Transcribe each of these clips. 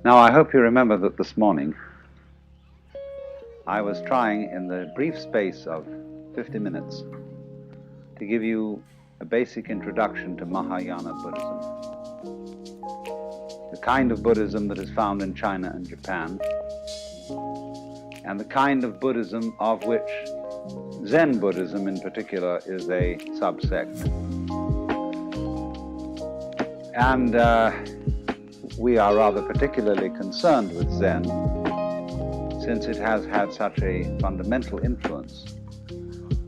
Now, I hope you remember that this morning I was trying, in the brief space of 50 minutes, to give you a basic introduction to Mahayana Buddhism, the kind of Buddhism that is found in China and Japan, and the kind of Buddhism of which Zen Buddhism in particular is a subsect. And we are rather particularly concerned with Zen since it has had such a fundamental influence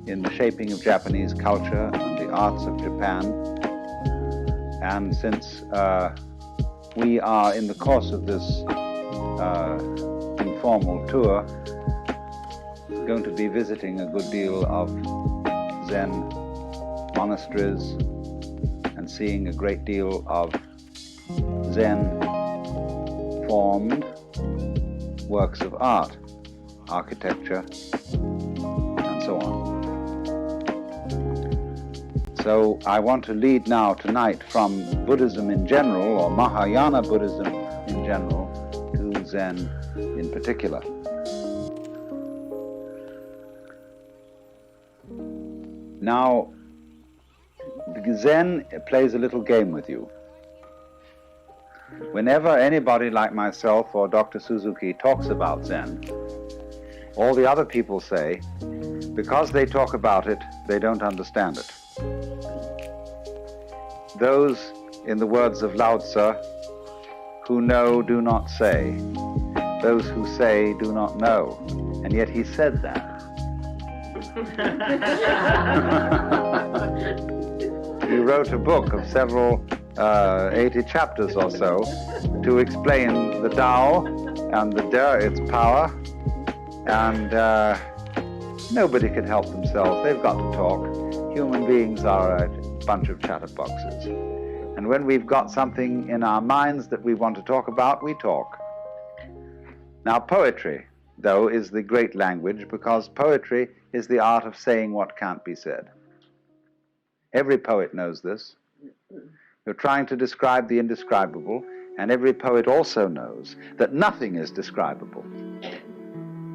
in the shaping of Japanese culture and the arts of Japan. And since we are in the course of this informal tour going to be visiting a good deal of Zen monasteries and seeing a great deal of Zen formed works of art, architecture, and so on. So I want to lead now tonight from Buddhism in general, or Mahayana Buddhism in general, to Zen in particular. Now, Zen plays a little game with you. Whenever anybody like myself or Dr. Suzuki talks about Zen, all the other people say, because they talk about it, they don't understand it. Those, in the words of Lao Tzu, who know do not say. Those who say do not know. And yet he said that. He wrote a book of several 80 chapters or so to explain the Tao and the De, its power, and nobody can help themselves. They've got to talk. Human beings are a bunch of chatterboxes. And when we've got something in our minds that we want to talk about, we talk. Now, poetry, though, is the great language, because poetry is the art of saying what can't be said. Every poet knows this. You're trying to describe the indescribable, and every poet also knows that nothing is describable.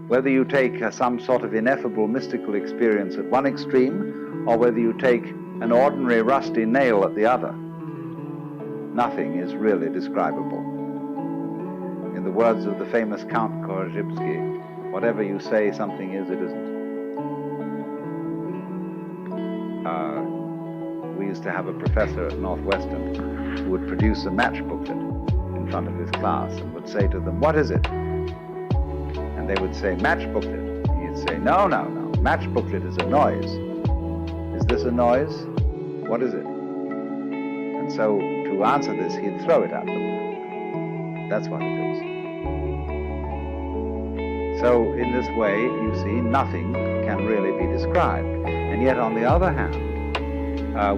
Whether you take some sort of ineffable mystical experience at one extreme, or whether you take an ordinary rusty nail at the other, nothing is really describable. In the words of the famous Count Korzybski, whatever you say something is, it isn't. We used to have a professor at Northwestern who would produce a match booklet in front of his class and would say to them, "What is it?" And they would say, "Match booklet." He'd say, No, match booklet is a noise. Is this a noise? What is it? And so to answer this, he'd throw it at them. That's what it is. So in this way, you see, nothing can really be described. And yet, on the other hand,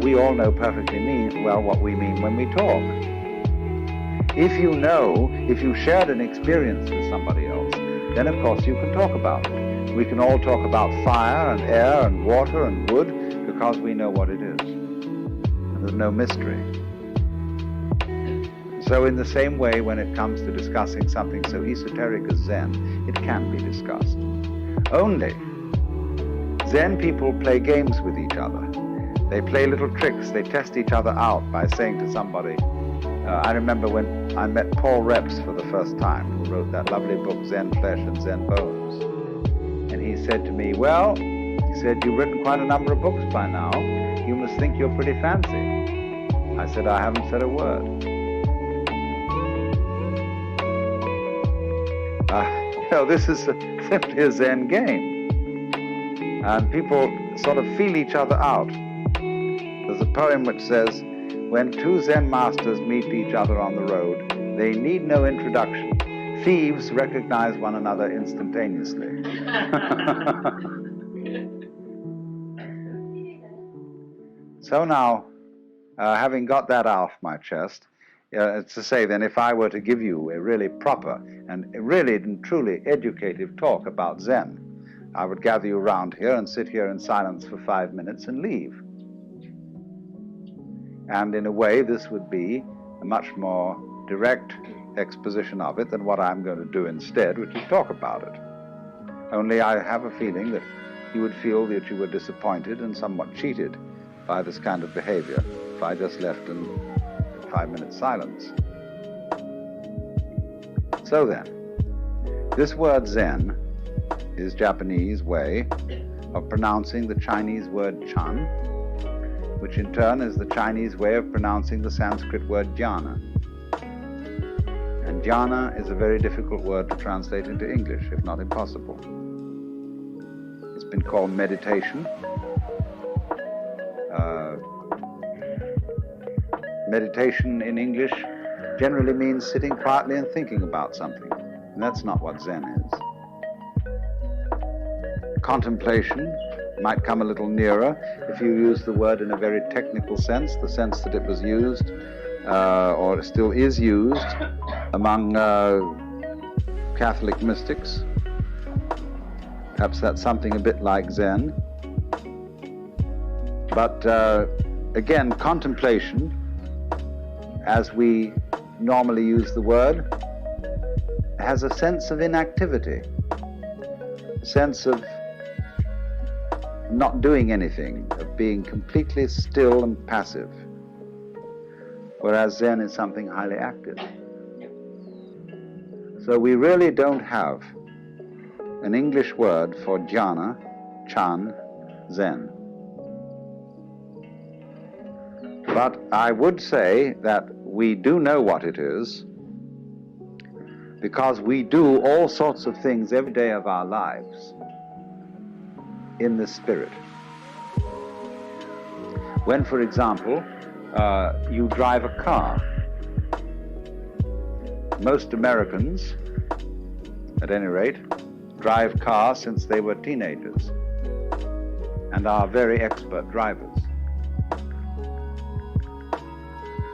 we all know perfectly well what we mean when we talk. If you shared an experience with somebody else, then of course you can talk about it. We can all talk about fire and air and water and wood because we know what it is. And there's no mystery. So in the same way, when it comes to discussing something so esoteric as Zen, it can be discussed. Only, Zen people play games with each other. They play little tricks. They test each other out by saying to somebody, I remember when I met Paul Reps for the first time, who wrote that lovely book, Zen Flesh and Zen Bones. And he said to me, "Well," he said, "you've written quite a number of books by now. You must think you're pretty fancy." I said, "I haven't said a word." This is simply a Zen game. And people sort of feel each other out. There's a poem which says, "When two Zen masters meet each other on the road, they need no introduction. Thieves recognize one another instantaneously." So now, having got that off my chest, it's to say then, if I were to give you a really proper and really and truly educative talk about Zen, I would gather you around here and sit here in silence for 5 minutes and leave. And in a way, this would be a much more direct exposition of it than what I'm going to do instead, which is talk about it. Only I have a feeling that you would feel that you were disappointed and somewhat cheated by this kind of behavior if I just left in 5 minutes silence. So then, this word Zen is Japanese way of pronouncing the Chinese word Chan, which in turn is the Chinese way of pronouncing the Sanskrit word jhana. And jhana is a very difficult word to translate into English, if not impossible. It's been called meditation. Meditation in English generally means sitting quietly and thinking about something, and that's not what Zen is. Contemplation might come a little nearer if you use the word in a very technical sense, the sense that it was used, or still is used, among Catholic mystics. Perhaps that's something a bit like Zen. But again, contemplation, as we normally use the word, has a sense of inactivity, a sense of not doing anything, of being completely still and passive, whereas Zen is something highly active. So we really don't have an English word for jhana, Chan, Zen. But I would say that we do know what it is, because we do all sorts of things every day of our lives in this spirit. When, for example, you drive a car, most Americans, at any rate, drive cars since they were teenagers and are very expert drivers.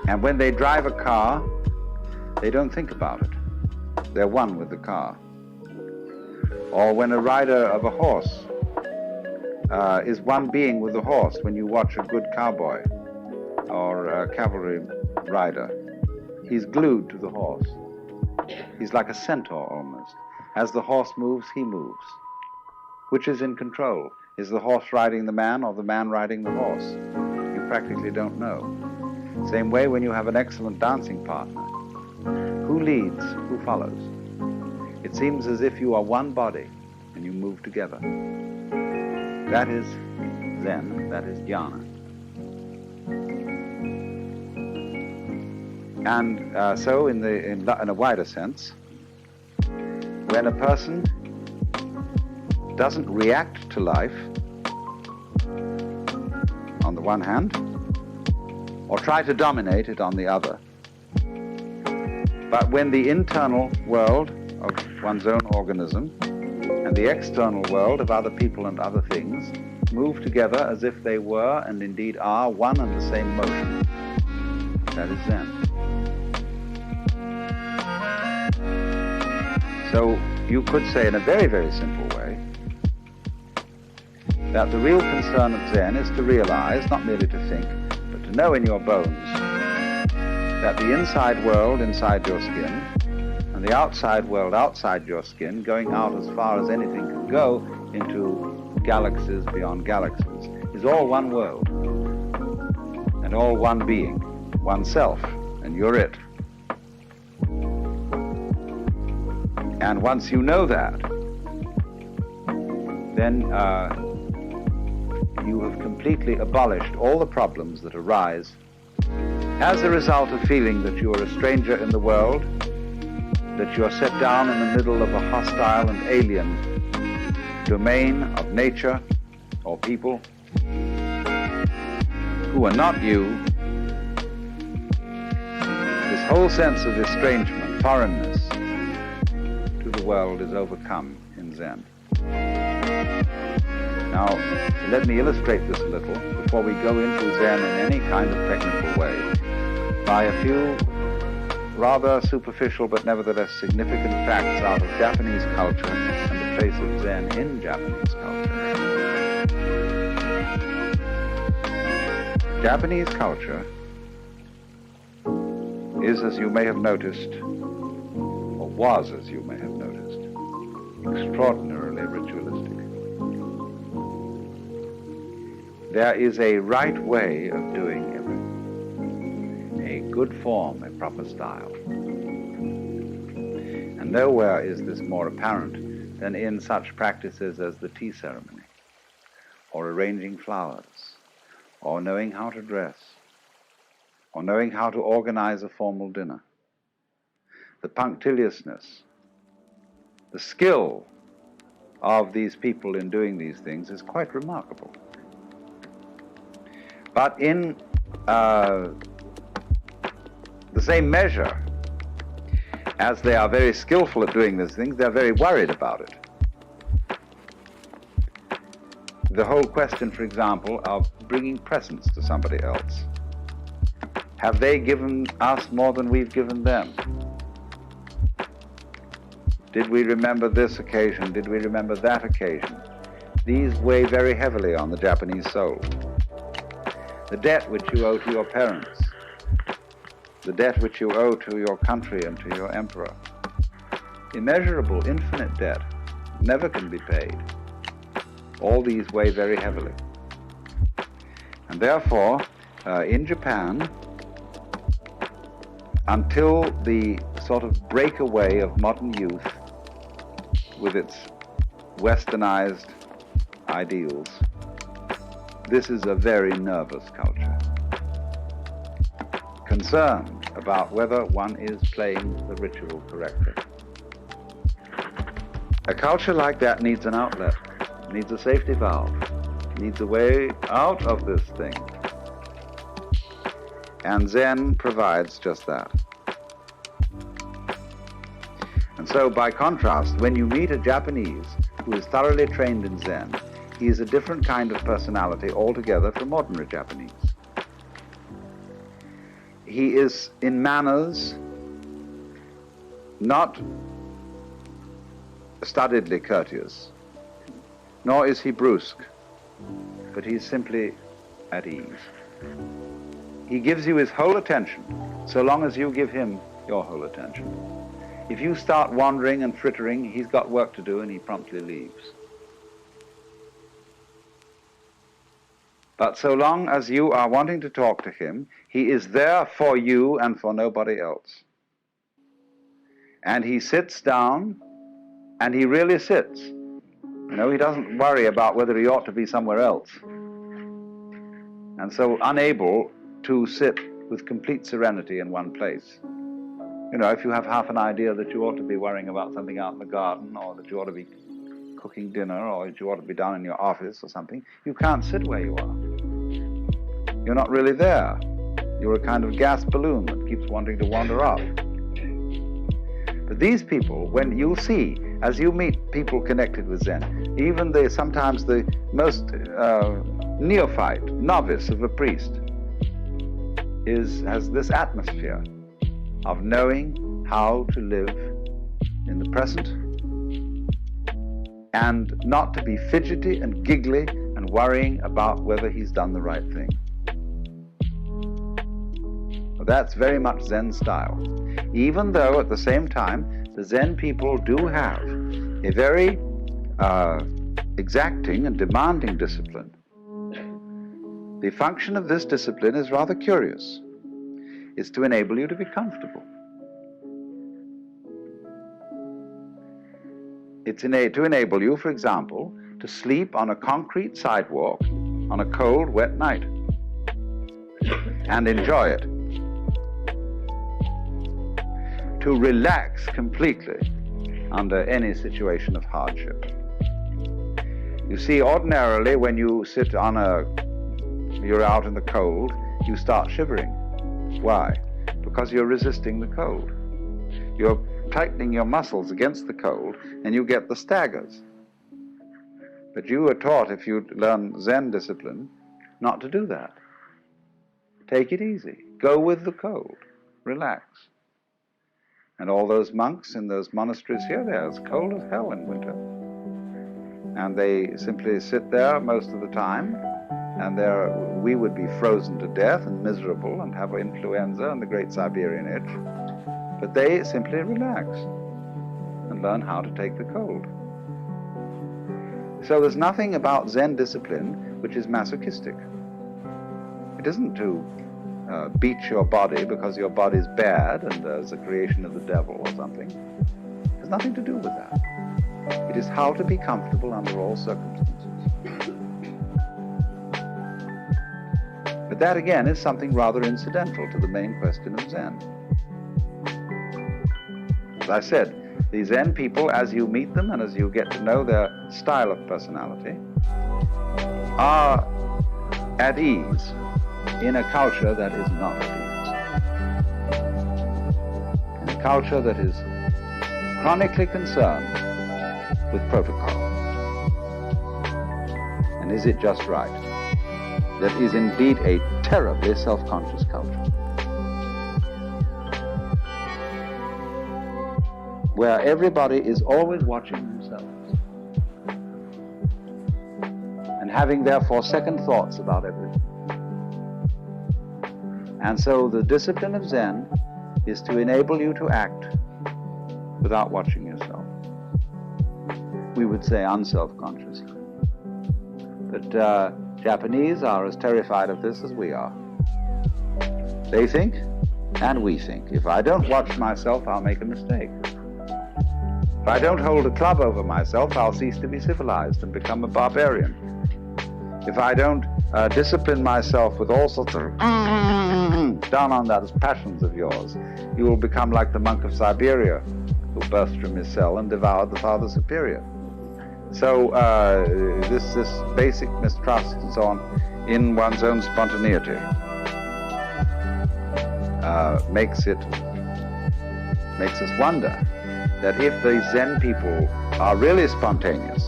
And when they drive a car, they don't think about it. They're one with the car. Or when a rider of a horse is one being with the horse, when you watch a good cowboy or a cavalry rider, he's glued to the horse. He's like a centaur almost. As the horse moves, he moves. Which is in control? Is the horse riding the man or the man riding the horse? You practically don't know. Same way when you have an excellent dancing partner. Who leads? Who follows? It seems as if you are one body and you move together. That is Zen, that is jhana. And so in a wider sense, when a person doesn't react to life, on the one hand, or try to dominate it on the other, but when the internal world of one's own organism and the external world of other people and other things move together as if they were and indeed are one and the same motion, that is Zen. So you could say in a very, very simple way that the real concern of Zen is to realize, not merely to think, but to know in your bones that the inside world inside your skin and the outside world outside your skin, going out as far as anything can go into galaxies beyond galaxies, is all one world and all one being, oneself, and you're it. And once you know that, then you have completely abolished all the problems that arise as a result of feeling that you are a stranger in the world, that you are set down in the middle of a hostile and alien domain of nature or people who are not you. This whole sense of estrangement, foreignness to the world is overcome in Zen. Now, let me illustrate this a little before we go into Zen in any kind of technical way by a few rather superficial but nevertheless significant facts out of Japanese culture and the place of Zen in Japanese culture. Japanese culture is, as you may have noticed, was, as you may have noticed, extraordinarily ritualistic. There is a right way of doing everything, a good form, a proper style. And nowhere is this more apparent than in such practices as the tea ceremony, or arranging flowers, or knowing how to dress, or knowing how to organize a formal dinner. The punctiliousness, the skill of these people in doing these things is quite remarkable. But in the same measure as they are very skillful at doing these things, they're very worried about it. The whole question, for example, of bringing presents to somebody else. Have they given us more than we've given them? Did we remember this occasion? Did we remember that occasion? These weigh very heavily on the Japanese soul. The debt which you owe to your parents, the debt which you owe to your country and to your emperor, immeasurable, infinite debt, never can be paid. All these weigh very heavily. And therefore, in Japan, until the sort of breakaway of modern youth with its westernized ideals, this is a very nervous culture, concerned about whether one is playing the ritual correctly. A culture like that needs an outlet, needs a safety valve, needs a way out of this thing. And Zen provides just that. And so, by contrast, when you meet a Japanese who is thoroughly trained in Zen, he is a different kind of personality altogether from ordinary Japanese. He is, in manners, not studiedly courteous, nor is he brusque, but he's simply at ease. He gives you his whole attention, so long as you give him your whole attention. If you start wandering and frittering, he's got work to do and he promptly leaves. But so long as you are wanting to talk to him, he is there for you and for nobody else. And he sits down, and he really sits. You know, he doesn't worry about whether he ought to be somewhere else. And so unable to sit with complete serenity in one place. You know, if you have half an idea that you ought to be worrying about something out in the garden, or that you ought to be cooking dinner, or that you ought to be down in your office or something, you can't sit where you are. You're not really there. You're a kind of gas balloon that keeps wanting to wander off. But these people, when you'll see, as you meet people connected with Zen, even sometimes the most neophyte, novice of a priest, has this atmosphere of knowing how to live in the present and not to be fidgety and giggly and worrying about whether he's done the right thing. Well, that's very much Zen style, even though at the same time the Zen people do have a very exacting and demanding discipline. The function of this discipline is rather curious. It's to enable you to be comfortable. It's to enable you, for example, to sleep on a concrete sidewalk on a cold, wet night and enjoy it. To relax completely under any situation of hardship. You see, ordinarily when you sit you're out in the cold, you start shivering. Why? Because you're resisting the cold. You're tightening your muscles against the cold, and you get the staggers. But you are taught, if you learn Zen discipline, not to do that. Take it easy. Go with the cold. Relax. And all those monks in those monasteries here, they're as cold as hell in winter. And they simply sit there most of the time, and we would be frozen to death and miserable and have influenza and the great Siberian itch. But they simply relax. and learn how to take the cold. So there's nothing about Zen discipline which is masochistic. It isn't to beat your body because your body's bad and there's a creation of the devil or something. It has nothing to do with that. It is how to be comfortable under all circumstances. But that again is something rather incidental to the main question of Zen. As I said, the Zen people, as you meet them and as you get to know their style of personality, are at ease in a culture that is not at ease. In a culture that is chronically concerned with protocol. And is it just right? That is indeed a terribly self-conscious culture, where everybody is always watching themselves and having therefore second thoughts about everything. And so the discipline of Zen is to enable you to act without watching yourself. We would say unself-consciously. But Japanese are as terrified of this as we are. They think, and we think, if I don't watch myself, I'll make a mistake. If I don't hold a club over myself, I'll cease to be civilized and become a barbarian. If I don't discipline myself with all sorts of down on those passions of yours, you will become like the monk of Siberia, who burst from his cell and devoured the Father Superior. So this basic mistrust and so on in one's own spontaneity makes us wonder that if the Zen people are really spontaneous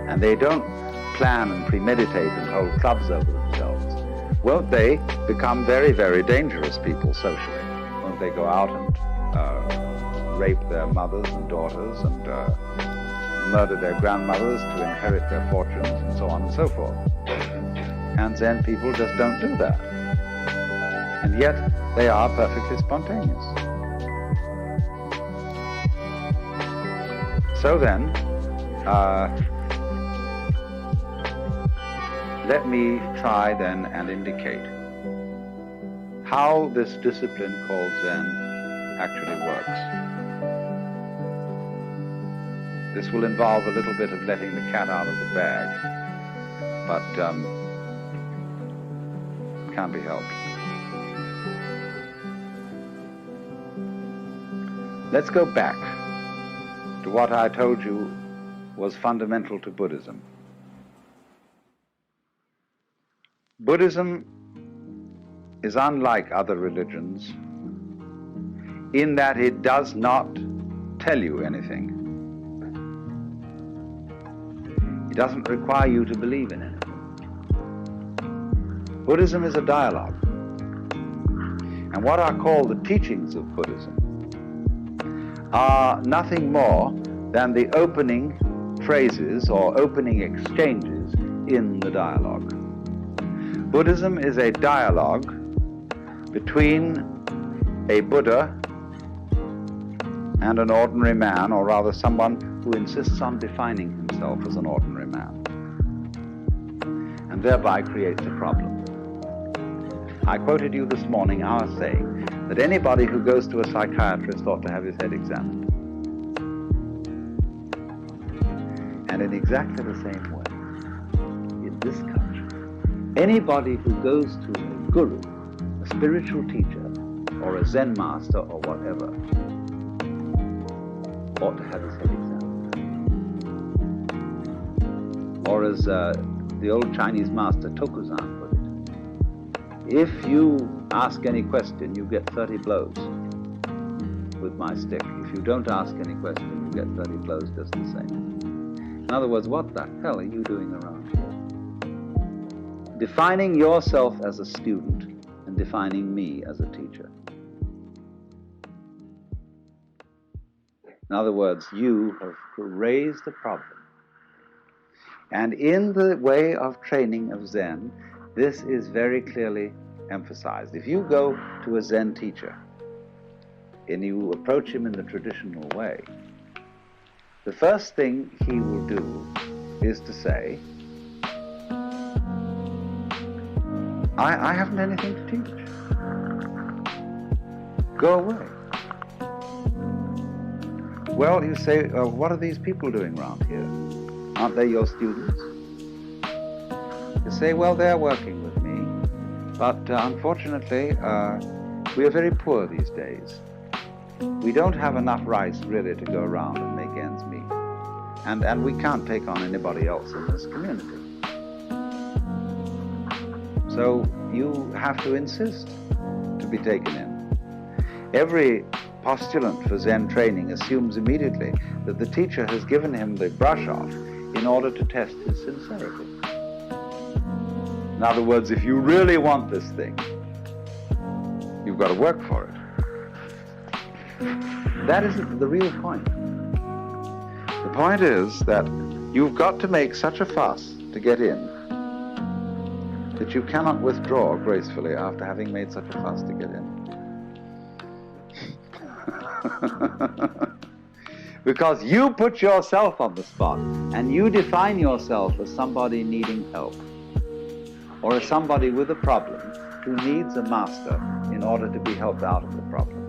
and they don't plan and premeditate and hold clubs over themselves, won't they become very, very dangerous people socially? Won't they go out and rape their mothers and daughters and murder their grandmothers to inherit their fortunes and so on and so forth? And Zen people just don't do that. And yet they are perfectly spontaneous. So then, let me try then and indicate how this discipline called Zen actually works. This will involve a little bit of letting the cat out of the bag, but can't be helped. Let's go back to what I told you was fundamental to Buddhism. Buddhism is unlike other religions in that it does not tell you anything. It doesn't require you to believe in anything. Buddhism is a dialogue. And what are called the teachings of Buddhism are nothing more than the opening phrases or opening exchanges in the dialogue. Buddhism is a dialogue between a Buddha and an ordinary man, or rather someone who insists on defining himself as an ordinary man, and thereby creates a problem. I quoted you this morning our saying that anybody who goes to a psychiatrist ought to have his head examined. And in exactly the same way, in this culture, anybody who goes to a guru, a spiritual teacher, or a Zen master, or whatever, ought to have his head examined. Or as the old Chinese master Tokuzan put it, if you ask any question, you get 30 blows with my stick. If you don't ask any question, you get 30 blows just the same. In other words, what the hell are you doing around here? Defining yourself as a student and defining me as a teacher. In other words, you have raised a problem. And in the way of training of Zen, this is very clearly emphasized. If you go to a Zen teacher and you approach him in the traditional way, the first thing he will do is to say, I haven't anything to teach. Go away. Well, you say, what are these people doing around here? Aren't they your students? You say, well, they're working with me, but unfortunately, we are very poor these days. We don't have enough rice really to go around and make ends meet. And we can't take on anybody else in this community. So you have to insist to be taken in. Every postulant for Zen training assumes immediately that the teacher has given him the brush off in order to test his sincerity. In other words, if you really want this thing, you've got to work for it. That isn't the real point. The point is that you've got to make such a fuss to get in that you cannot withdraw gracefully after having made such a fuss to get in. Because you put yourself on the spot and you define yourself as somebody needing help, or as somebody with a problem who needs a master in order to be helped out of the problem.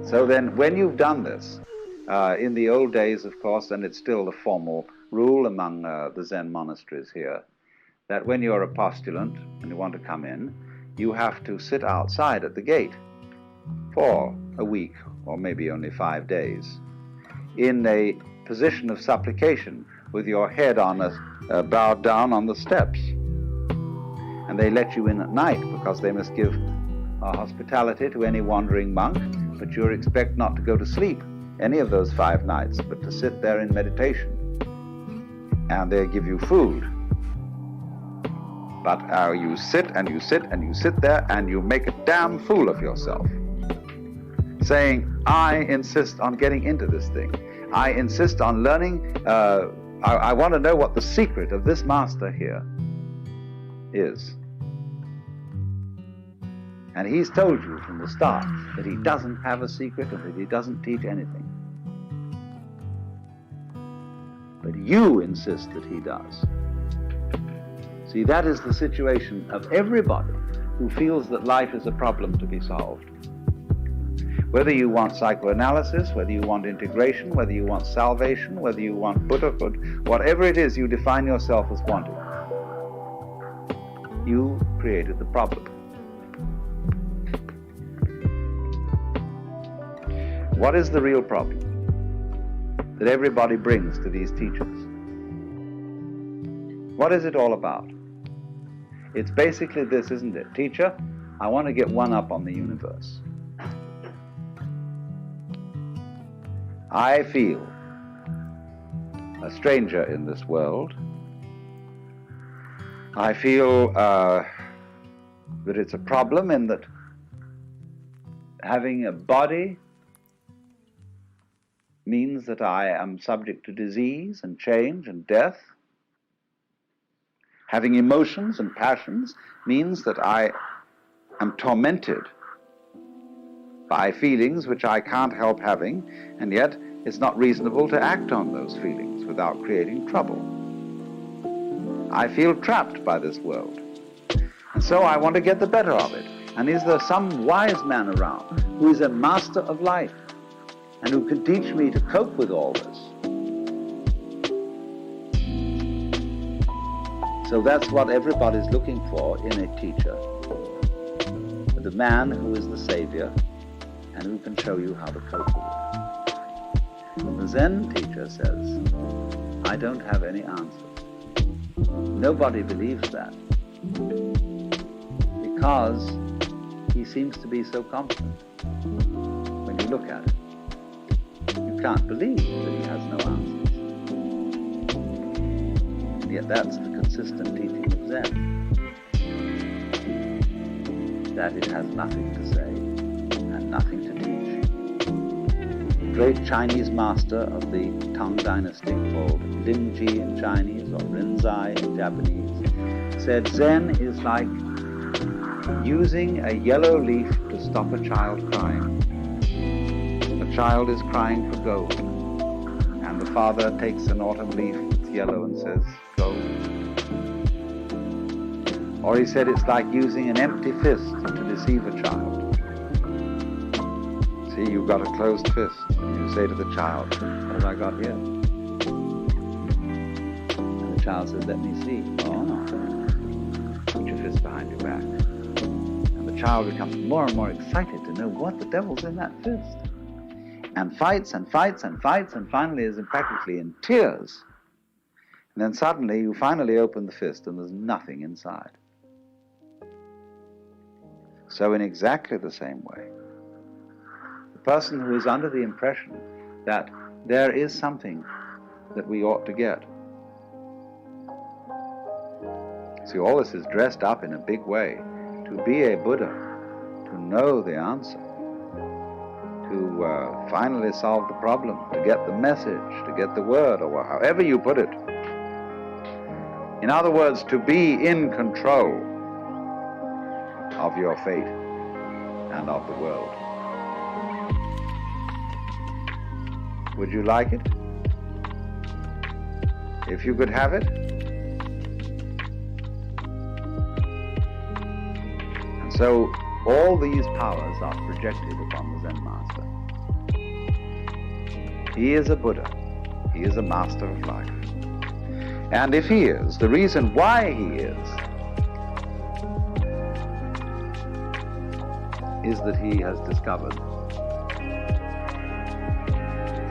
So then when you've done this, in the old days, of course, and it's still the formal rule among the Zen monasteries here, that when you're a postulant and you want to come in, you have to sit outside at the gate for a week or maybe only 5 days in a position of supplication with your head on bowed down on the steps. And they let you in at night because they must give hospitality to any wandering monk, but you're expected not to go to sleep any of those 5 nights, but to sit there in meditation. And they give you food. But you sit and you sit and you sit there and you make a damn fool of yourself, saying, I insist on getting into this thing. I insist on learning. I want to know what the secret of this master here is. And he's told you from the start that he doesn't have a secret and that he doesn't teach anything. But you insist that he does. See, that is the situation of everybody who feels that life is a problem to be solved. Whether you want psychoanalysis, whether you want integration, whether you want salvation, whether you want Buddhahood, whatever it is you define yourself as wanting, you created the problem. What is the real problem that everybody brings to these teachers? What is it all about? It's basically this, isn't it? Teacher, I want to get one up on the universe. I feel a stranger in this world. I feel that it's a problem in that having a body means that I am subject to disease and change and death. Having emotions and passions means that I am tormented by feelings which I can't help having, and yet it's not reasonable to act on those feelings without creating trouble. I feel trapped by this world, and so I want to get the better of it. And is there some wise man around who is a master of life and who can teach me to cope with all this? So that's what everybody's looking for in a teacher. The man who is the savior and who can show you how to cope with it. The Zen teacher says, I don't have any answers. Nobody believes that because he seems to be so confident. When you look at it, you can't believe that he has no answers. And yet that's the consistent teaching of Zen, that it has nothing to say and nothing to teach. The great Chinese master of the Tang Dynasty, called Linji in Chinese or Rinzai in Japanese, said Zen is like using a yellow leaf to stop a child crying. A child is crying for gold, and the father takes an autumn leaf that's yellow and says, gold. Or he said it's like using an empty fist to deceive a child. See, you've got a closed fist, and you say to the child, what have I got here? And the child says, let me see. Oh, put your fist behind your back. And the child becomes more and more excited to know what the devil's in that fist. And fights and fights and fights, and finally is practically in tears. And then suddenly you finally open the fist and there's nothing inside. So in exactly the same way, the person who is under the impression that there is something that we ought to get. See, all this is dressed up in a big way. To be a Buddha, to know the answer, to finally solve the problem, to get the message, to get the word, or however you put it. In other words, to be in control of your fate and of the world. Would you like it? If you could have it? And so all these powers are projected upon the Zen master. He is a Buddha. He is a master of life. And if he is, the reason why he is that he has discovered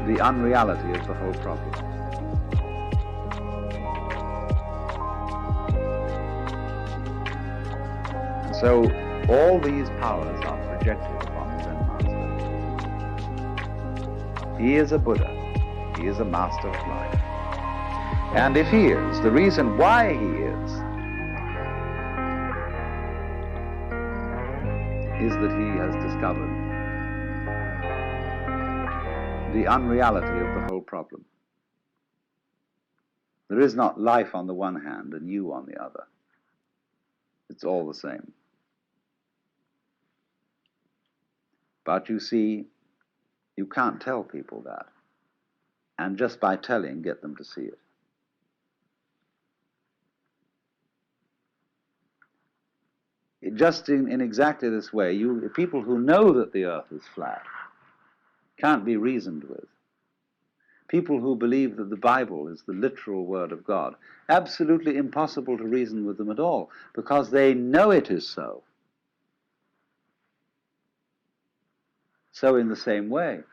the unreality of the whole problem. And so all these powers are projected upon the Zen master. He is a Buddha. He is a master of life. And if he is, the reason why he is that he has discovered the unreality of the whole problem. There is not life on the one hand and you on the other. It's all the same. But you see, you can't tell people that. And just by telling, get them to see it. Just in exactly this way, people who know that the earth is flat can't be reasoned with. People who believe that the Bible is the literal word of God, absolutely impossible to reason with them at all, because they know it is so. So in the same way,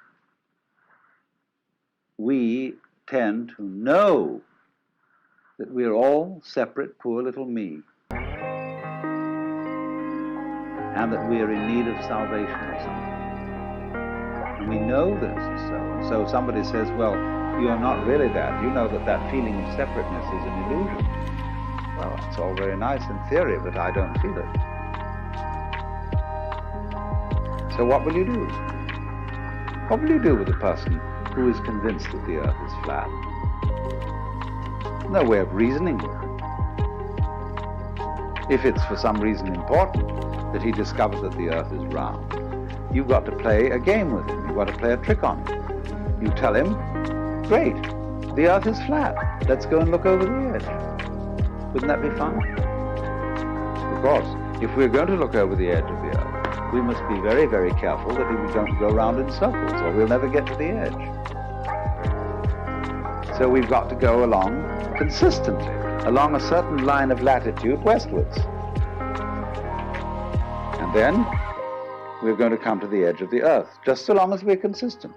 we tend to know that we're all separate, poor little me, and that we are in need of salvation or something. And we know this is so. And so somebody says, well, you're not really that. You know that that feeling of separateness is an illusion. Well, it's all very nice in theory, but I don't feel it. So what will you do? What will you do with a person who is convinced that the earth is flat? No way of reasoning with it. If it's for some reason important that he discovers that the earth is round, you've got to play a game with him. You've got to play a trick on him. You tell him, great, the earth is flat. Let's go and look over the edge. Wouldn't that be fun? Of course, if we're going to look over the edge of the earth, we must be very, very careful that we don't go round in circles, or we'll never get to the edge. So we've got to go along consistently, along a certain line of latitude westwards. And then we're going to come to the edge of the earth, just so long as we're consistent.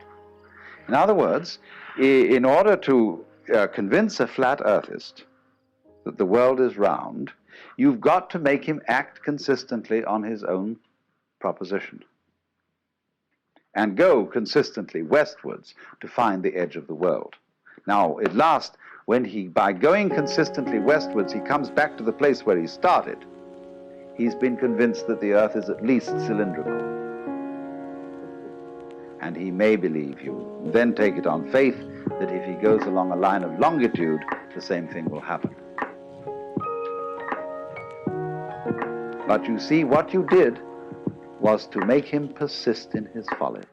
In other words, in order to convince a flat earthist that the world is round, you've got to make him act consistently on his own proposition and go consistently westwards to find the edge of the world. Now, at last, by going consistently westwards, he comes back to the place where he started, he's been convinced that the earth is at least cylindrical. And he may believe you, then take it on faith that if he goes along a line of longitude, the same thing will happen. But you see, what you did was to make him persist in his folly.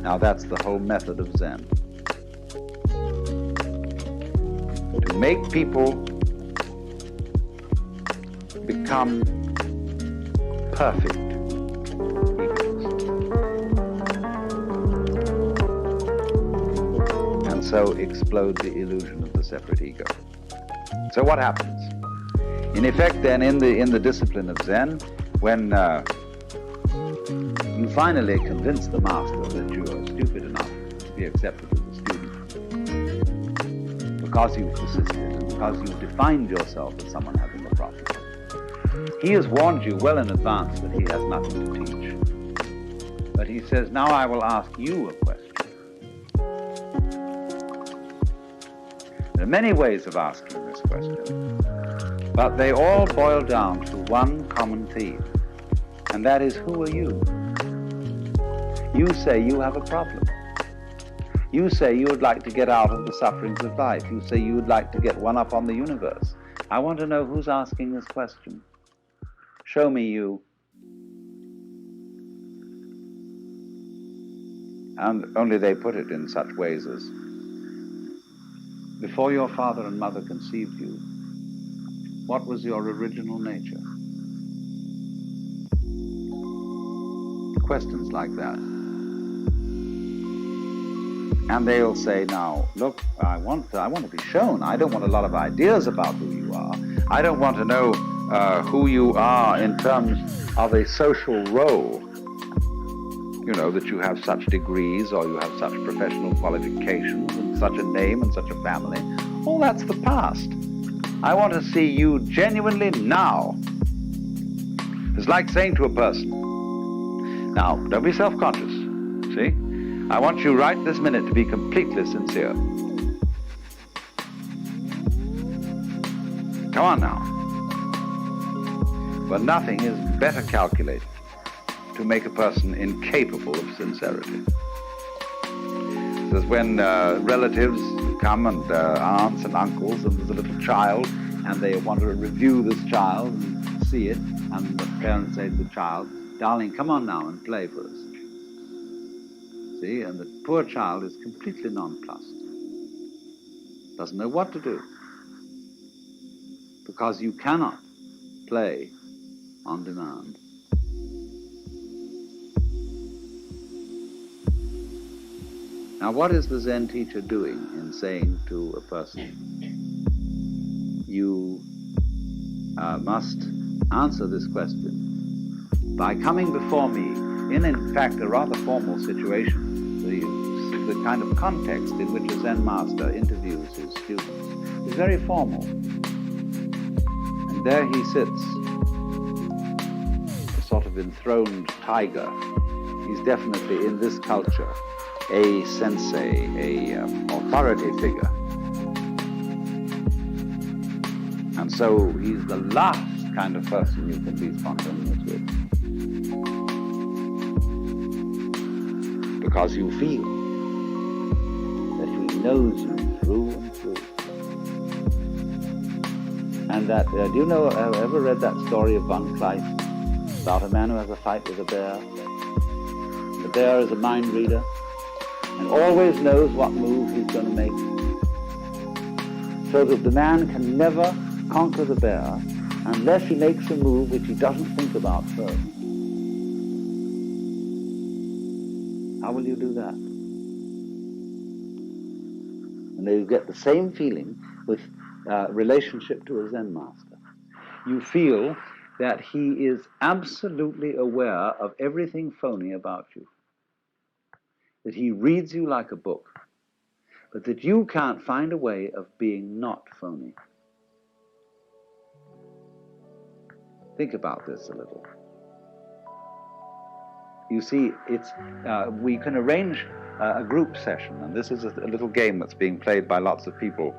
Now that's the whole method of Zen. To make people become perfect equals. And so explode the illusion of the separate ego. So what happens? In effect then, in the discipline of Zen, when you finally convince the master that you are stupid enough to be accepted as a student, because you've persisted and because you've defined yourself as someone having a problem. He has warned you well in advance that he has nothing to teach. But he says, now I will ask you a question. There are many ways of asking this question, but they all boil down to one common theme, and that is, who are you? You say you have a problem. You say you would like to get out of the sufferings of life. You say you would like to get one up on the universe. I want to know who's asking this question. Show me you. And only they put it in such ways as, before your father and mother conceived you, what was your original nature? Questions like that. And they'll say, now, look, I want to be shown. I don't want a lot of ideas about who you are. I don't want to know who you are in terms of a social role. You know, that you have such degrees or you have such professional qualifications and such a name and such a family. All that's the past. I want to see you genuinely now. It's like saying to a person, now, don't be self-conscious, see? I want you right this minute to be completely sincere. Come on now. Well, nothing is better calculated to make a person incapable of sincerity. Because when relatives come and aunts and uncles, and there's a little child, and they want to review this child and see it, and the parents say to the child, darling, come on now and play for us. See, and the poor child is completely nonplussed. Doesn't know what to do. Because you cannot play on demand. Now, what is the Zen teacher doing in saying to a person, you must answer this question by coming before me in fact, a rather formal situation, the kind of context in which a Zen master interviews his students is very formal. And there he sits, a sort of enthroned tiger. He's definitely, in this culture, a sensei, a authority figure. And so he's the last kind of person you can be spontaneous with. Because you feel that he knows you through and through. And that, do you know, ever read that story of Von Kleist about a man who has a fight with a bear? The bear is a mind reader and always knows what move he's going to make, so that the man can never conquer the bear unless he makes a move which he doesn't think about first. How will you do that? And you get the same feeling with relationship to a Zen master. You feel that he is absolutely aware of everything phony about you. That he reads you like a book, but that you can't find a way of being not phony. Think about this a little. You see, we can arrange a group session, and this is a little game that's being played by lots of people.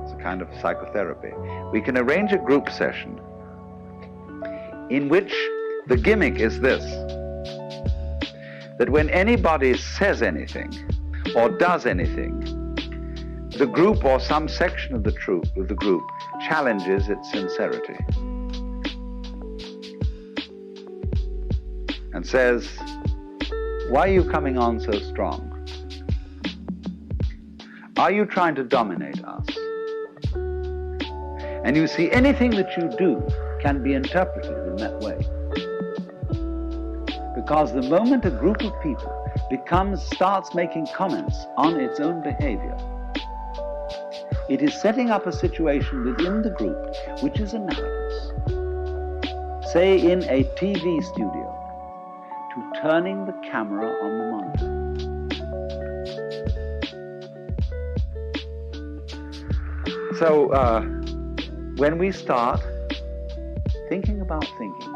It's a kind of psychotherapy. We can arrange a group session in which the gimmick is this, that when anybody says anything or does anything, the group or some section of the group challenges its sincerity and says, Why are you coming on so strong? Are you trying to dominate us? And you see, anything that you do can be interpreted in that way. Because the moment a group of people starts making comments on its own behavior, it is setting up a situation within the group which is analogous, say in a TV studio, to turning the camera on the monitor. So when we start thinking about thinking,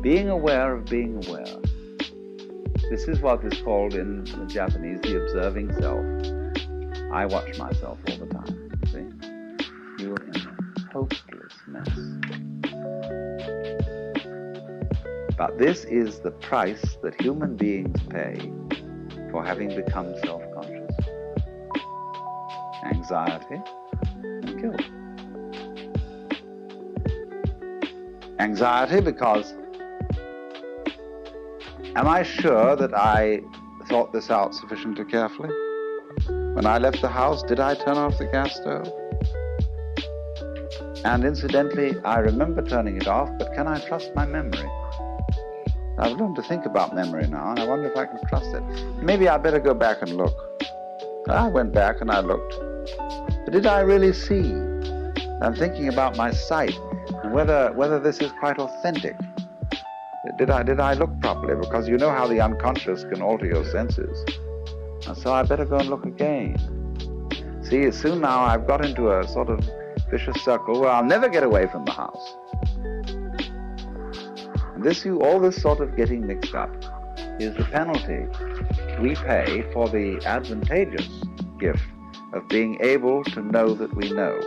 being aware of being aware, this is what is called in the Japanese the observing self. I watch myself all the time, see? You are in a hopeless mess. But this is the price that human beings pay for having become self-conscious. Anxiety and guilt. Anxiety because, am I sure that I thought this out sufficiently carefully? When I left the house, did I turn off the gas stove? And incidentally, I remember turning it off, but can I trust my memory? I've learned to think about memory now, and I wonder if I can trust it. Maybe I better go back and look. I went back and I looked. But did I really see? I'm thinking about my sight and whether this is quite authentic. Did I look properly? Because you know how the unconscious can alter your senses. And so I better go and look again. See, soon now I've got into a sort of vicious circle where I'll never get away from the house. And all this sort of getting mixed up is the penalty we pay for the advantageous gift of being able to know that we know.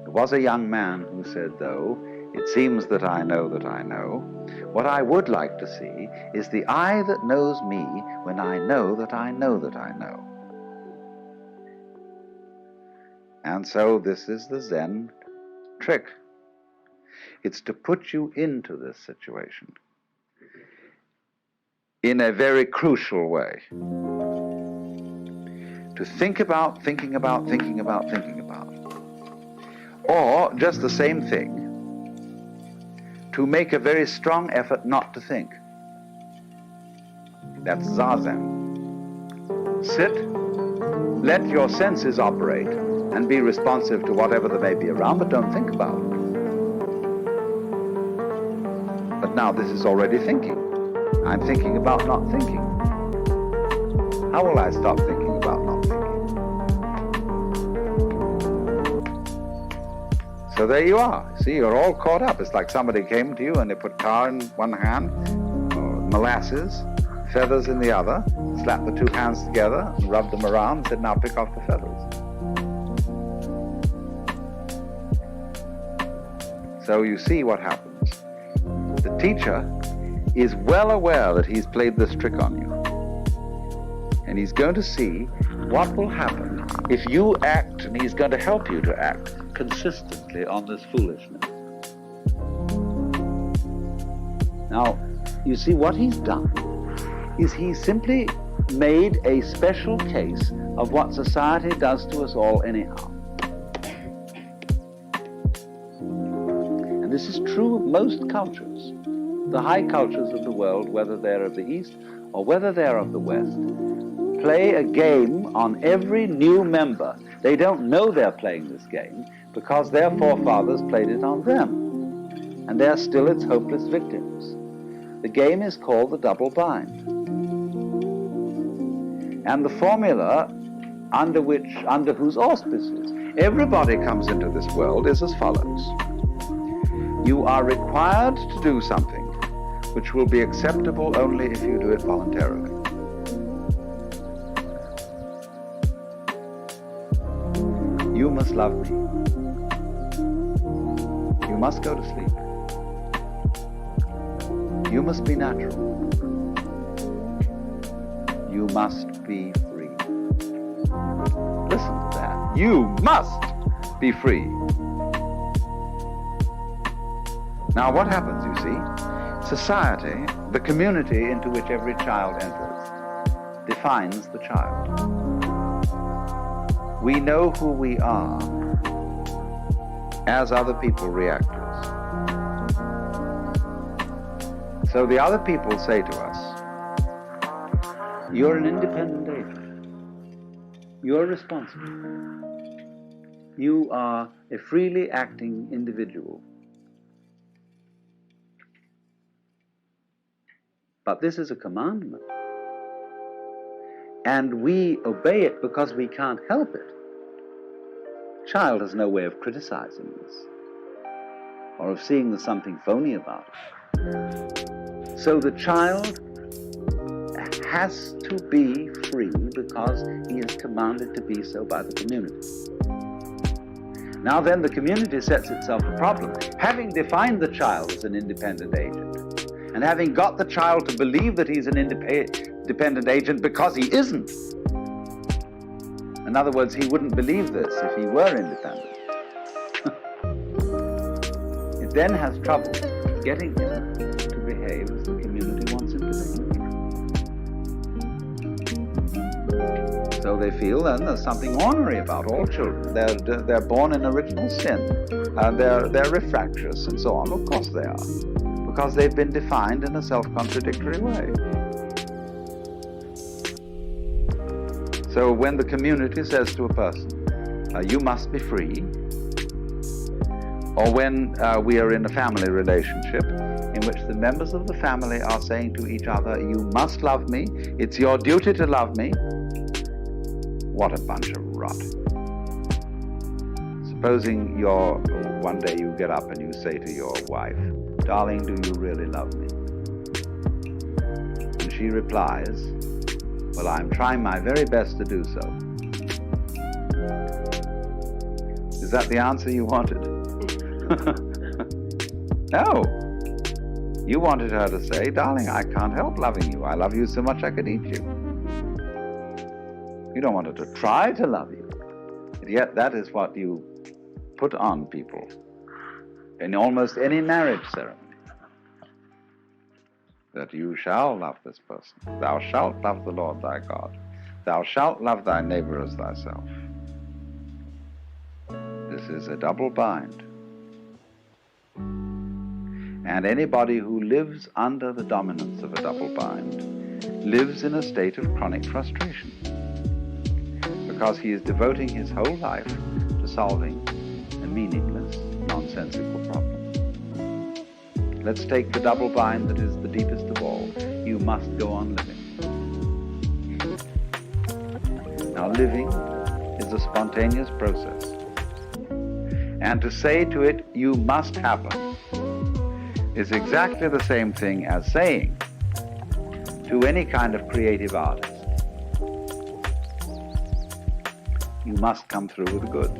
There was a young man who said, though, it seems that I know that I know. What I would like to see is the I that knows me when I know that I know that I know. And so this is the Zen trick. It's to put you into this situation in a very crucial way. To think about, thinking about, thinking about, thinking about. Or just the same thing, to make a very strong effort not to think. That's Zazen. Sit, let your senses operate, and be responsive to whatever there may be around, but don't think about it. But now this is already thinking. I'm thinking about not thinking. How will I stop thinking about not thinking? So there you are. See, you're all caught up. It's like somebody came to you and they put tar in one hand, molasses, feathers in the other, slapped the two hands together, and rubbed them around, and said, now pick off the feathers. So you see what happens. The teacher is well aware that he's played this trick on you. And he's going to see what will happen if you act, and he's going to help you to act consistently on this foolishness. Now, you see what he's done is he simply made a special case of what society does to us all anyhow. And this is true of most cultures. The high cultures of the world, whether they're of the East or whether they're of the West, play a game on every new member. They don't know they're playing this game because their forefathers played it on them, and they're still its hopeless victims. The game is called the double bind. And the formula under whose auspices everybody comes into this world is as follows. You are required to do something which will be acceptable only if you do it voluntarily. You must love me. You must go to sleep. You must be natural. You must be free. Listen to that. You must be free. Now what happens, you see? Society, the community into which every child enters, defines the child. We know who we are as other people react to us. So the other people say to us, you're an independent agent. You're responsible. You are a freely acting individual. But this is a commandment. And we obey it because we can't help it. Child has no way of criticizing this or of seeing there's something phony about it. So the child has to be free because he is commanded to be so by the community. Now then, the community sets itself a problem. Having defined the child as an independent agent, and having got the child to believe that he's an independent agent because he isn't. In other words, he wouldn't believe this if he were independent. It then has trouble getting him to behave as the community wants him to behave. So they feel then there's something ornery about all children. They're born in original sin. They're refractious and so on. Of course they are, because they've been defined in a self-contradictory way. So when the community says to a person, you must be free, or when we are in a family relationship in which the members of the family are saying to each other, you must love me, it's your duty to love me, what a bunch of rot. Supposing one day you get up and you say to your wife, darling, do you really love me? And she replies, well, I'm trying my very best to do so. Is that the answer you wanted? No. You wanted her to say, darling, I can't help loving you. I love you so much I could eat you. You don't want her to try to love you. And yet that is what you put on people in almost any marriage ceremony. That you shall love this person. Thou shalt love the Lord thy God. Thou shalt love thy neighbor as thyself. This is a double bind. And anybody who lives under the dominance of a double bind lives in a state of chronic frustration, because he is devoting his whole life to solving a meaningless, nonsensical problem. Let's take the double bind that is the deepest of all. You must go on living. Now, living is a spontaneous process. And to say to it, you must happen, is exactly the same thing as saying to any kind of creative artist, you must come through with the goods.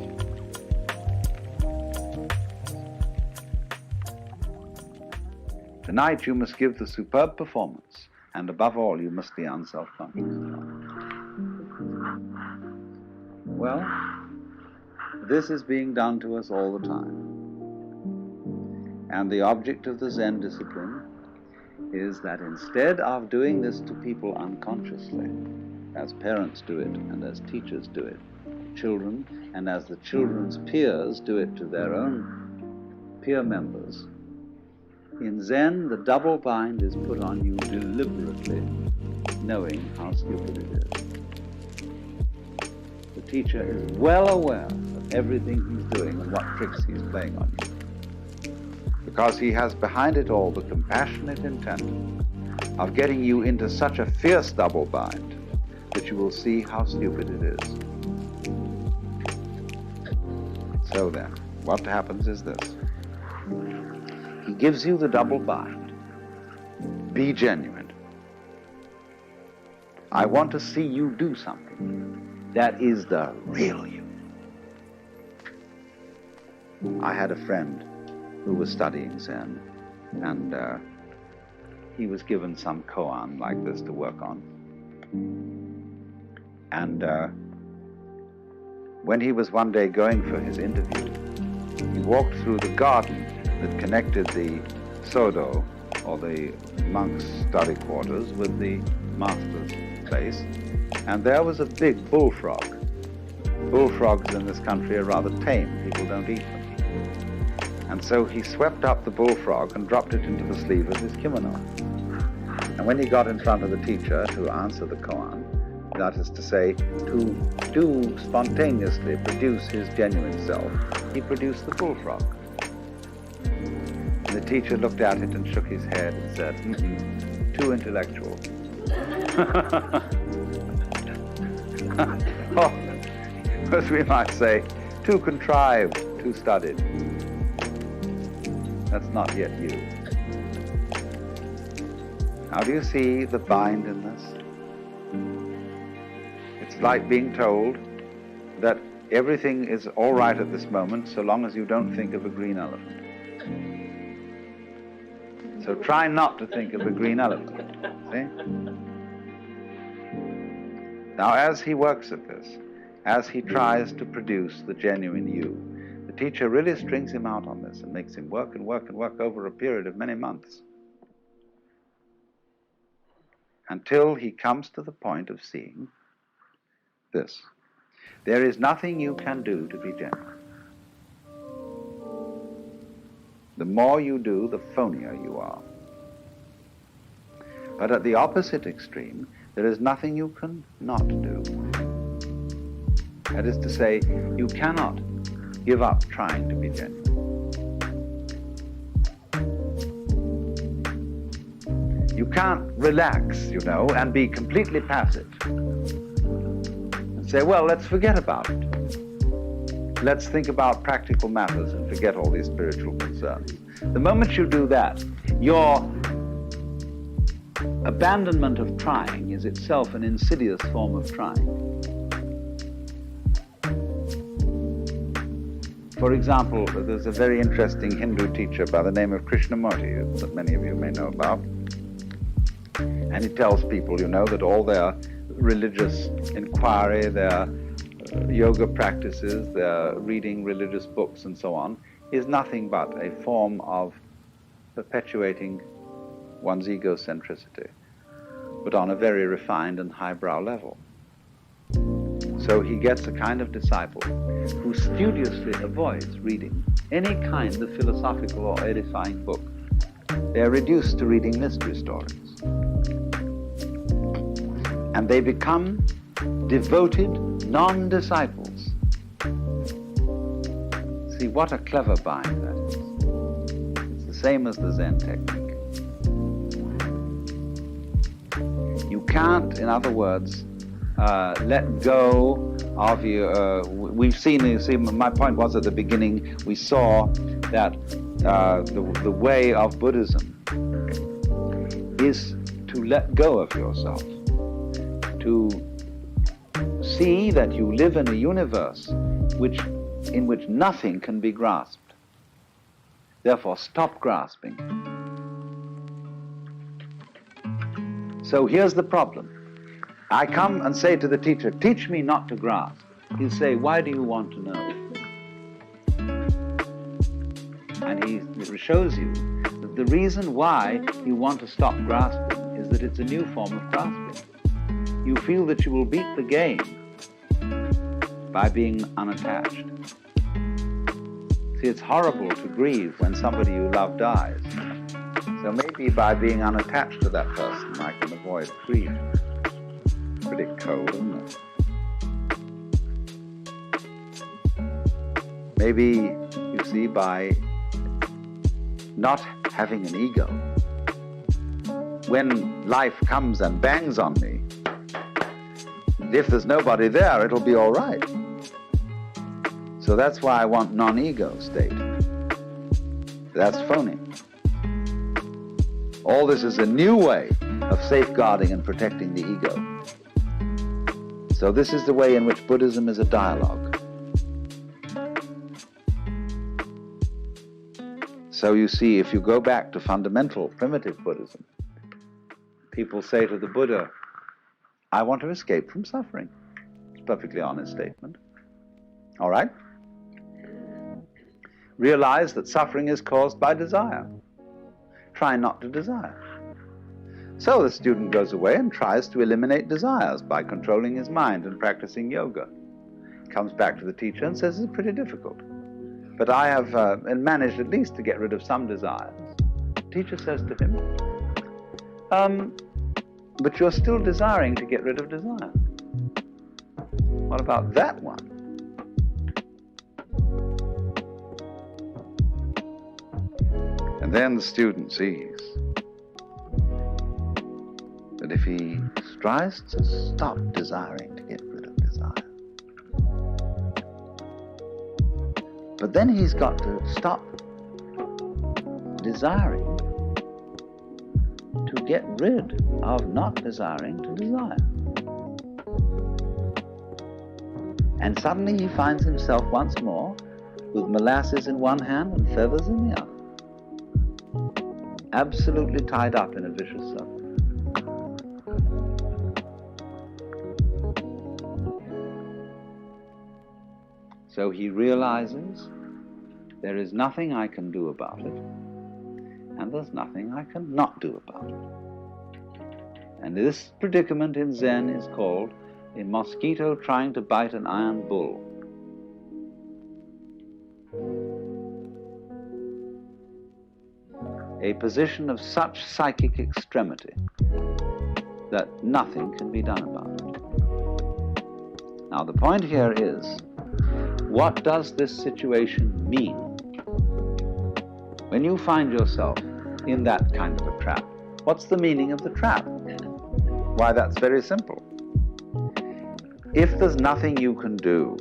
Tonight you must give the superb performance, and above all you must be unself-conscious. Well, this is being done to us all the time. And the object of the Zen discipline is that instead of doing this to people unconsciously, as parents do it and as teachers do it, children, and as the children's peers do it to their own peer members, in Zen, the double bind is put on you deliberately, knowing how stupid it is. The teacher is well aware of everything he's doing and what tricks he's playing on you, because he has behind it all the compassionate intent of getting you into such a fierce double bind that you will see how stupid it is. So then, what happens is this. He gives you the double bind. Be genuine. I want to see you do something that is the real you. I had a friend who was studying Zen, and he was given some koan like this to work on. And when he was one day going for his interview, he walked through the garden that connected the sodo, or the monk's study quarters, with the master's place, and there was a big bullfrog. Bullfrogs in this country are rather tame. People don't eat them. And so he swept up the bullfrog and dropped it into the sleeve of his kimono. And when he got in front of the teacher to answer the koan, that is to say, to spontaneously produce his genuine self, he produced the bullfrog. And the teacher looked at it and shook his head and said, too intellectual. Or, as we might say, too contrived, too studied. That's not yet you. Now, do you see the bind in this? It's like being told that everything is all right at this moment so long as you don't think of a green elephant. So try not to think of a green elephant, see? Now, as he works at this, as he tries to produce the genuine you, the teacher really strings him out on this and makes him work and work and work over a period of many months, until he comes to the point of seeing this. There is nothing you can do to be genuine. The more you do, the phonier you are. But at the opposite extreme, there is nothing you can not do. That is to say, you cannot give up trying to be genuine. You can't relax, you know, and be completely passive and say, well, let's forget about it. Let's think about practical matters and forget all these spiritual concerns. The moment you do that, your abandonment of trying is itself an insidious form of trying. For example, there's a very interesting Hindu teacher by the name of Krishnamurti that many of you may know about. And he tells people, you know, that all their religious inquiry, their yoga practices, their reading religious books and so on, is nothing but a form of perpetuating one's egocentricity, but on a very refined and highbrow level. So he gets a kind of disciple who studiously avoids reading any kind of philosophical or edifying book. They are reduced to reading mystery stories. And they become devoted non-disciples. See, what a clever bind that is. It's the same as the Zen technique. You can't, in other words, let go of your... we've seen, you see, my point was at the beginning, we saw that the way of Buddhism is to let go of yourself, to see that you live in a universe in which nothing can be grasped. Therefore, stop grasping. So here's the problem. I come and say to the teacher, teach me not to grasp. He'll say, why do you want to know? And he shows you that the reason why you want to stop grasping is that it's a new form of grasping. You feel that you will beat the game by being unattached. See, it's horrible to grieve when somebody you love dies. So maybe by being unattached to that person, I can avoid grief. Pretty cold, isn't it? Maybe, you see, by not having an ego, when life comes and bangs on me, if there's nobody there, it'll be all right. So that's why I want non-ego state. That's phony. All this is a new way of safeguarding and protecting the ego. So this is the way in which Buddhism is a dialogue. So you see, if you go back to fundamental primitive Buddhism, people say to the Buddha, I want to escape from suffering. It's a perfectly honest statement. All right? Realize that suffering is caused by desire. Try not to desire. So the student goes away and tries to eliminate desires by controlling his mind and practicing yoga. Comes back to the teacher and says, it's pretty difficult, but I have managed at least to get rid of some desires. The teacher says to him, but you're still desiring to get rid of desire. What about that one? And then the student sees that if he tries to stop desiring to get rid of desire, but then he's got to stop desiring to get rid of not desiring to desire. And suddenly he finds himself once more with molasses in one hand and feathers in the other, absolutely tied up in a vicious circle. So he realizes there is nothing I can do about it, and there's nothing I can not do about it. And this predicament in Zen is called a mosquito trying to bite an iron bull. A position of such psychic extremity that nothing can be done about it. Now the point here is, what does this situation mean? When you find yourself in that kind of a trap, what's the meaning of the trap? Why, that's very simple. If there's nothing you can do,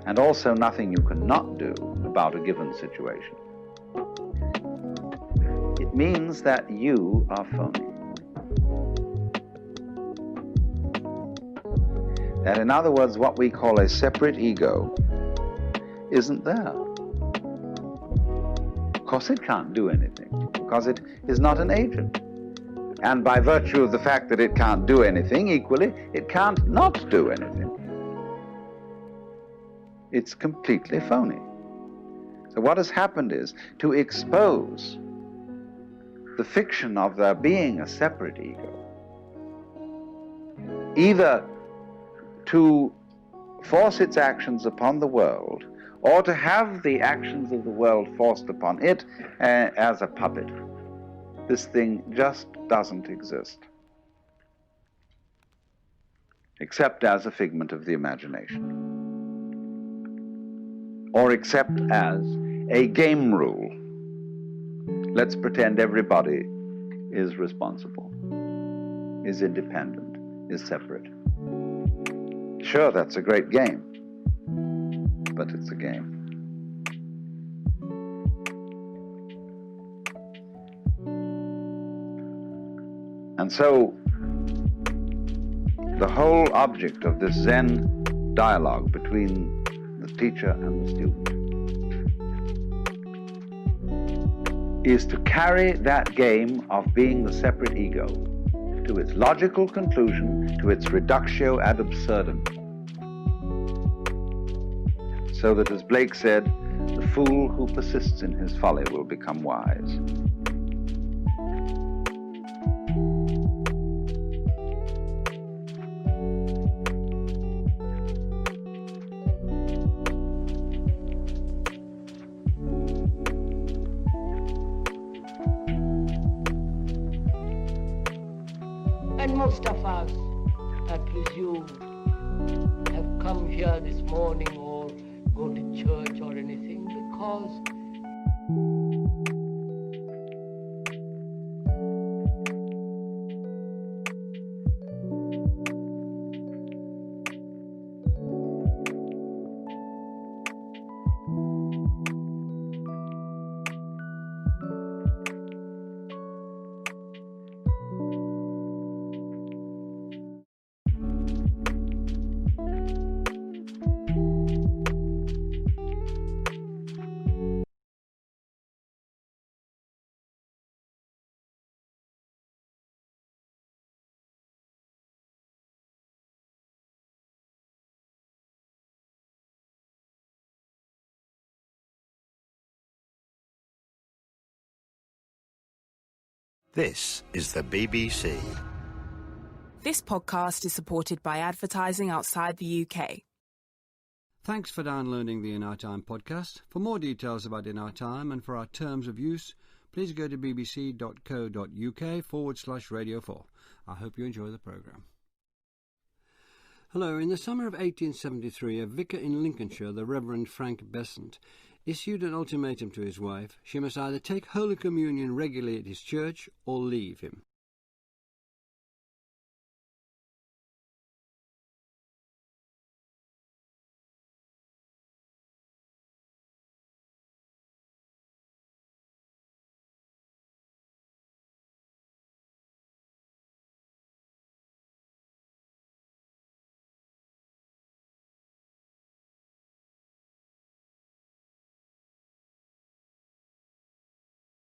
and also nothing you cannot do about a given situation, it means that you are phony. That, in other words, what we call a separate ego isn't there. Of course it can't do anything, because it is not an agent. And by virtue of the fact that it can't do anything, equally, it can't not do anything. It's completely phony. So what has happened is, to expose the fiction of there being a separate ego, either to force its actions upon the world, or to have the actions of the world forced upon it as a puppet. This thing just doesn't exist, except as a figment of the imagination, or except as a game rule. Let's pretend everybody is responsible, is independent, is separate. Sure, that's a great game, but it's a game. And so, the whole object of this Zen dialogue between the teacher and the student is to carry that game of being the separate ego to its logical conclusion, to its reductio ad absurdum. So that, as Blake said, the fool who persists in his folly will become wise. And most of us, I presume, have come here this morning or go to church or anything because This is the BBC. This podcast is supported by advertising outside the UK. Thanks for downloading the In Our Time podcast. For more details about In Our Time and for our terms of use, please go to bbc.co.uk/Radio 4. I hope you enjoy the programme. Hello. In the summer of 1873, a vicar in Lincolnshire, the Reverend Frank Besant, issued an ultimatum to his wife. She must either take Holy Communion regularly at his church or leave him.